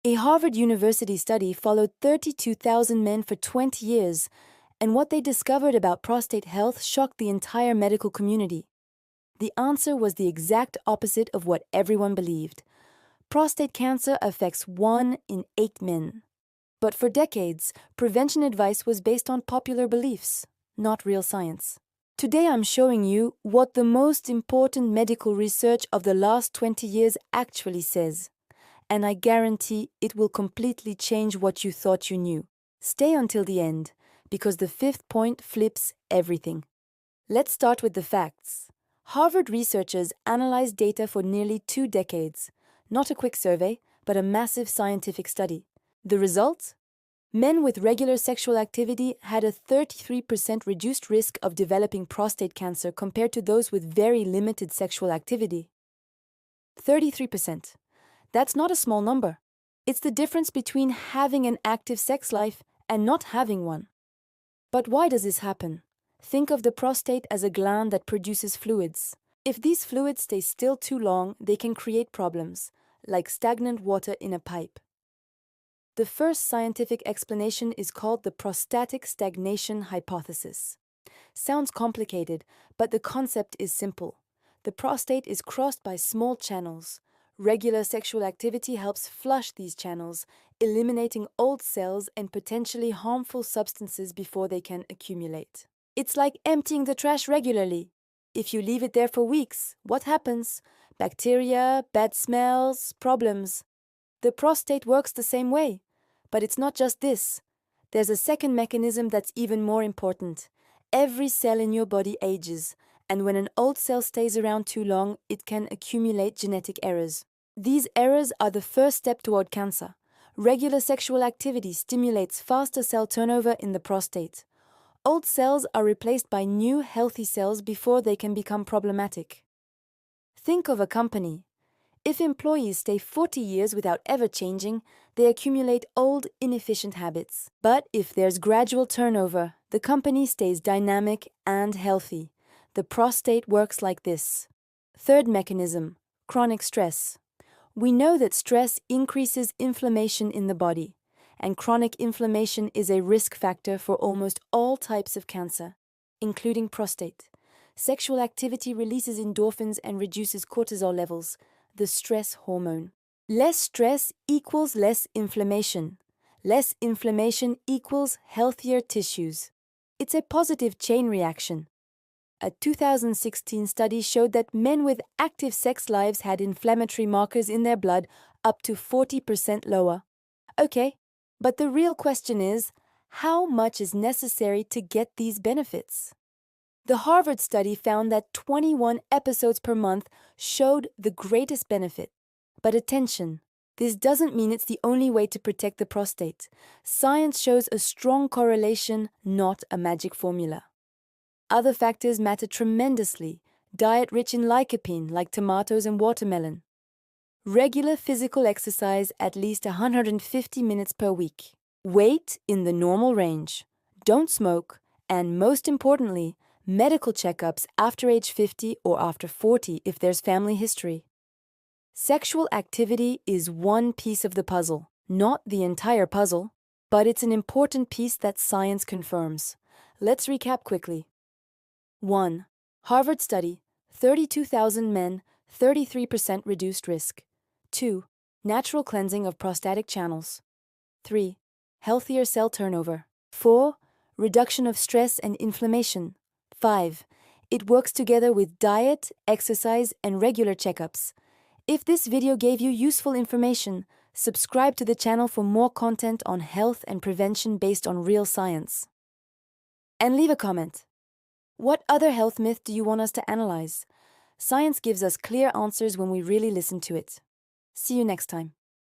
A Harvard University study followed 32,000 men for 20 years, and what they discovered about prostate health shocked the entire medical community. The answer was the exact opposite of what everyone believed. Prostate cancer affects 1 in 8 men. But for decades, prevention advice was based on popular beliefs, not real science. Today I'm showing you what the most important medical research of the last 20 years actually says. And I guarantee it will completely change what you thought you knew. Stay until the end, because the fifth point flips everything. Let's start with the facts. Harvard researchers analyzed data for nearly 2 decades. Not a quick survey, but a massive scientific study. The result? Men with regular sexual activity had a 33% reduced risk of developing prostate cancer compared to those with very limited sexual activity. 33%. That's not a small number. It's the difference between having an active sex life and not having one. But why does this happen? Think of the prostate as a gland that produces fluids. If these fluids stay still too long, they can create problems, like stagnant water in a pipe. The first scientific explanation is called the prostatic stagnation hypothesis. Sounds complicated, but the concept is simple. The prostate is crossed by small channels. Regular sexual activity helps flush these channels, eliminating old cells and potentially harmful substances before they can accumulate. It's like emptying the trash regularly. If you leave it there for weeks, what happens? Bacteria, bad smells, problems. The prostate works the same way. But it's not just this. There's a second mechanism that's even more important. Every cell in your body ages, and when an old cell stays around too long, it can accumulate genetic errors. These errors are the first step toward cancer. Regular sexual activity stimulates faster cell turnover in the prostate. Old cells are replaced by new, healthy cells before they can become problematic. Think of a company. If employees stay 40 years without ever changing, they accumulate old, inefficient habits. But if there's gradual turnover, the company stays dynamic and healthy. The prostate works like this. Third mechanism, chronic stress. We know that stress increases inflammation in the body, and chronic inflammation is a risk factor for almost all types of cancer, including prostate. Sexual activity releases endorphins and reduces cortisol levels, the stress hormone. Less stress equals less inflammation. Less inflammation equals healthier tissues. It's a positive chain reaction. A 2016 study showed that men with active sex lives had inflammatory markers in their blood up to 40% lower. Okay, but the real question is, how much is necessary to get these benefits? The Harvard study found that 21 episodes per month showed the greatest benefit. But attention, this doesn't mean it's the only way to protect the prostate. Science shows a strong correlation, not a magic formula. Other factors matter tremendously. Diet rich in lycopene, like tomatoes and watermelon. Regular physical exercise at least 150 minutes per week. Weight in the normal range. Don't smoke. And most importantly, medical checkups after age 50 or after 40 if there's family history. Sexual activity is one piece of the puzzle, not the entire puzzle, but it's an important piece that science confirms. Let's recap quickly. 1. Harvard study, 32,000 men, 33% reduced risk. 2. Natural cleansing of prostatic channels. 3. Healthier cell turnover. 4. Reduction of stress and inflammation. 5. It works together with diet, exercise, and regular checkups. If this video gave you useful information, subscribe to the channel for more content on health and prevention based on real science. And leave a comment. What other health myth do you want us to analyze? Science gives us clear answers when we really listen to it. See you next time.